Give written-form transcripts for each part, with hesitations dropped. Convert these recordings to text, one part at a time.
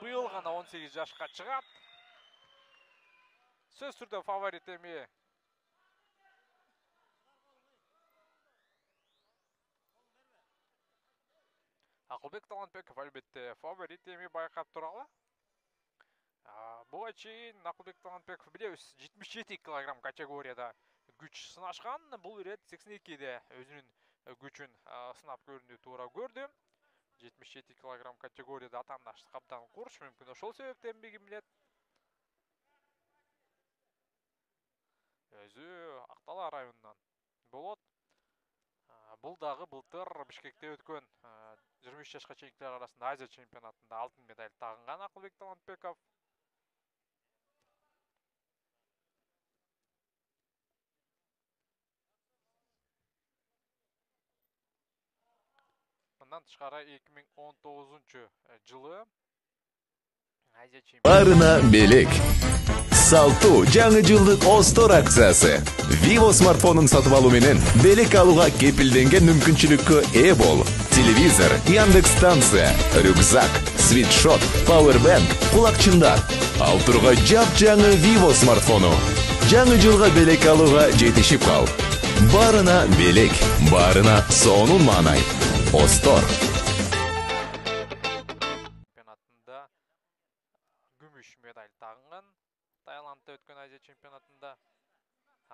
быйыл гана 18 жашка чыгат. Сөз түрдө фаворит эми. Акылбек Талантбеков албетте фаворит эми байкап туралы. Буга чейин Акылбек Талантбеков билебиз 77 килограмм категорияда күч сынашкан. Бул ирет 82де өзүнүн күчүн сынап көрүүнү туура көрдү. 77 килограмм категорияда атаандаштык абдан курч, мүмкүн ошол себептен бегим билет. Өзү Актала районунан болот. Бул дагы былтыр Бишкекте өткөн 23 жашка чейинкилер арасында Азия чемпионатында алтын медаль тагынган Акылбек Талантбеков. Мындан тышкары 2019-жылы Азия чемпионаты Барына белек. Салтуу жаңы жылдык Остор акциясы. Vivo смартфонун сатып алуу менен белек алууга кепилденген мүмкүнчүлүккө ээ бол. Телевизор, Яндекс станция, рюкзак, свитшот, пауэрбанк, кулакчындар. Ал тургай жап-жаңы Vivo смартфону. Жаңы жылга белек алууга жетишип кал. Барына белек, барына сонун маанай. Остор. Чемпионатында күмүш медаль тагынган. Таиландда өткөн Азия чемпионатында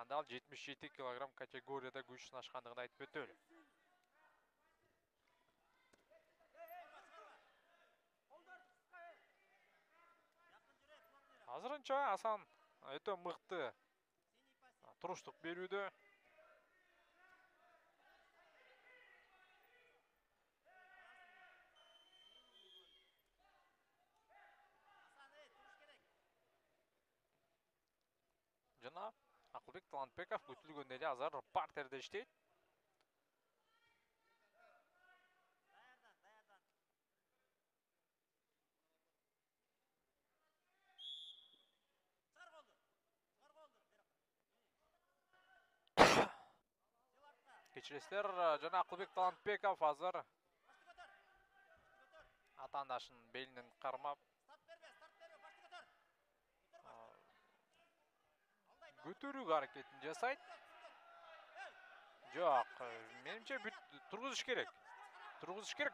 анда 77 килограмм категорияда күч сынашкандыгын айтып өтөлү. Азырынча Асан өтө мыкты туруштук берүүдө. Жана Акылбек Талантбеков күтүлгөн эле азыр партерде иштейт. Кечиресиздер, жана Акылбек Талантбеков азыр атаандашынын белинен кармап көтөрүүгө аракетин жасайт. Жок, менимче тургузуш керек.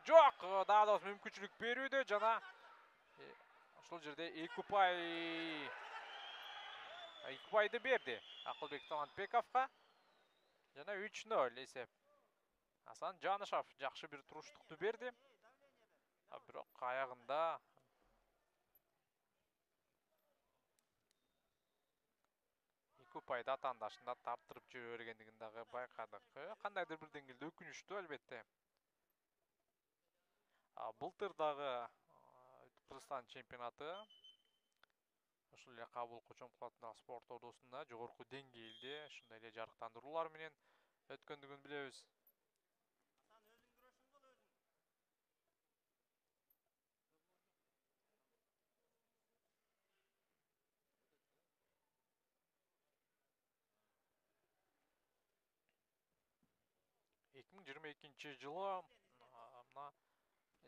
Жок, дагы да мүмкүнчүлүк берүүдө жана ошол жерде экупайды берди Акылбек Талантбековго. Жана 3-0 эсеп. Асан Жанышев жакшы бир туруштукту берди. Бирок аягында Экупайды атаандашында тарттырып жибергендигин дагы байкадык. Кандайдыр бир деңгээлде өкүнүчтүү албетте. Былтыр дагы Кыргызстан чемпионаты ошол эле Кабыл Кочомкул атындагы спорт ордусунда жогорку деңгээлде ушундай эле жарыктандыруулар менен өткөндүгүн билебиз. 2022-жылы мына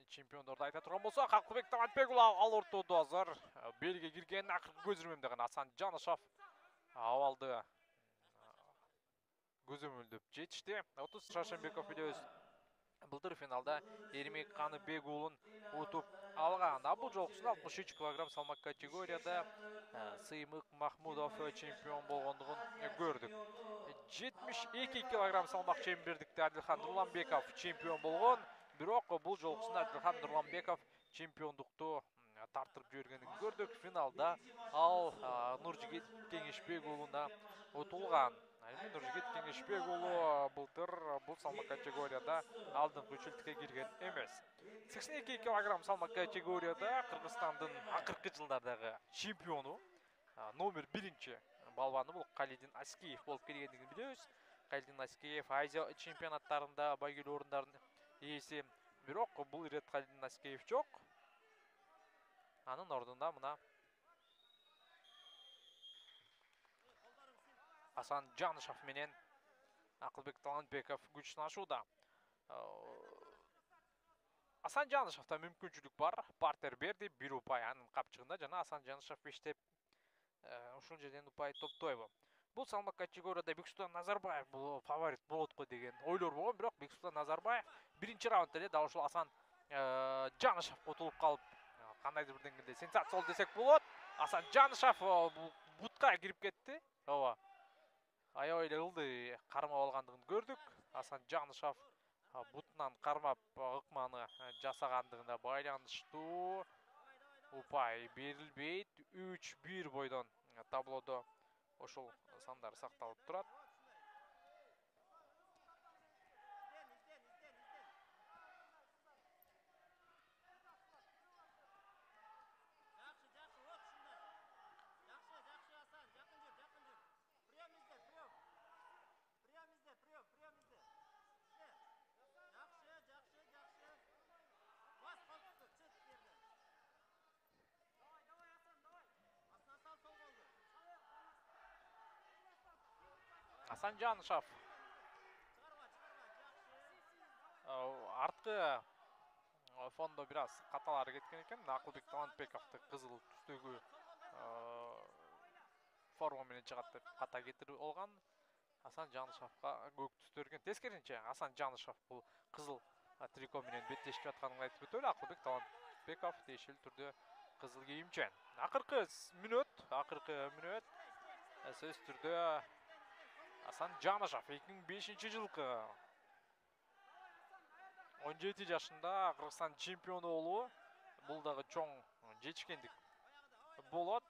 чемпиондорду айта турган болсок, Акылбек Талантбеков ал ортодо азыр белге кирген акыркы көзөмөлдө гана Асан Жанышев абалды көзөмөлдөп жетишти. 30 Шашенбеков билебиз былтыр финалда Эрмек Каныбек уулун утуп алган. Бул жолкусунда 63 килограмм салмак категорияда Сыймык Махмудов чемпион болгондугун көрдүк. 72 килограмм салмак чембердикте Адилхан Нурланбеков чемпион болгон. Бирок бул жолкусунда Адилхан Нурланбеков чемпиондукту тартырып жибергендигин көрдүк. Финалда ал Нуржигит Кеңешбек уулуна утулган. Нуржигит Кеңешбек уулу былтыр бул салмак категорияда алдыңкы үчүлтүккө кирген эмес. 82 килограмм салмак категорияда Кыргызстандын акыркы жылдардагы чемпиону номер 1 балбаны бул Калидин Аскеев болуп келгендигин билебиз. Калидин Аскеев Азия чемпионаттарында байгелүү орундардын ээси. Бирок бул ирет Калидин Аскеев жок. Анын ордунда мына Асан Жанышев менен Акылбек Талантбеков күч сынашууда. Асан Жанышевта мүмкүнчүлүк бар. Партер берди, бир упай анын капчыгында жана Асан Жанышев бештеп ушул жерден упай топтойбу. Бул салмак категорияда Бексултан Назарбаев бул фаворит болот го деген ойлор болгон, бирок Бексултан Назарбаев биринчи раундда эле дал ушул Асан Жанышев утулуп калып, кандайдыр бир деңгээлде сенсация болду десек болот. Асан Жанышев бул бутка кирип кетти. Ооба. Аябай эле ылдый кармап алгандыгын көрдүк. Асан Жанышев бутунан кармап ыкманы жасагандыгына байланыштуу упай берилбейт. 3-1 бойдон таблодо ошол сандар сакталып турат. Асан Жанышев арткы фондо бир аз каталары кеткен экен. Акылбек Талантбековду кызыл түстөгү форма менен чыгат деп ката кетирип алган. Асан Жанышевга көк түстө берген. Тескерисинче Асан Жанышев бул кызыл трико менен беттешип атканын айтып өтөлү. Акылбек Талантбеков тиешелүү түрдө кызыл кийимчен. Акыркы мүнөт сөзсүз түрдө Асан Жанышев 2005 жылкы 17 жашында Кыргызстан чемпиону болуу. Бул дагы чоң жетишкендик болот.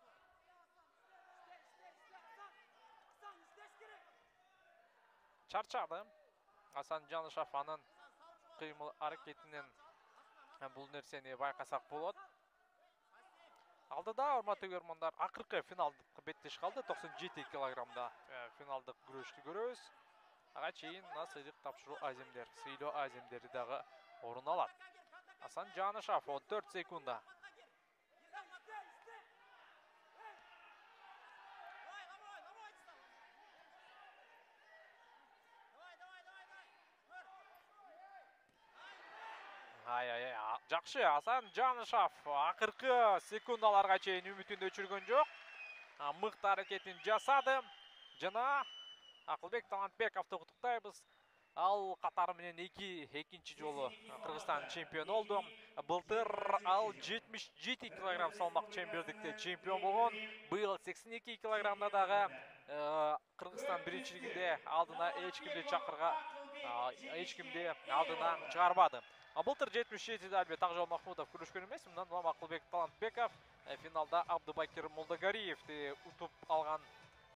Чарчады. Асан Жанышев анын кыймыл аракетинен бул нерсени байкасак болот. Алдыда урматтуу көрөрмандар, акыркы финалдык беттеш калды. 97 килограммда финалдык күрөштү көрөбүз. Ага чейин сыйлык тапшыруу аземдер, сыйлоо аземдери дагы орун алат. Асан Жанышев 14 секунда. Жакшы, Асан Жанышев акыркы секундаларга чейин үмүтүн өчүргөн жок. Мыкты аракетин жасады. Жана Акылбек Талантбековду куттуктайбыз. Ал катары менен экинчи жолу Кыргызстан чемпиону болду. Былтыр ал 77 килограмм салмак чембердикте чемпион болгон. Быйыл 82 килограммда дагы Кыргызстан биринчилигинде алдына эч кимди алдына чыгарбады. Былтыр 77-де Альбек Акжол Махмудов күрөшкөн эмес. Мындан улам Акылбек Талантбеков финалда Абдыбакир Молдогариевди утуп алган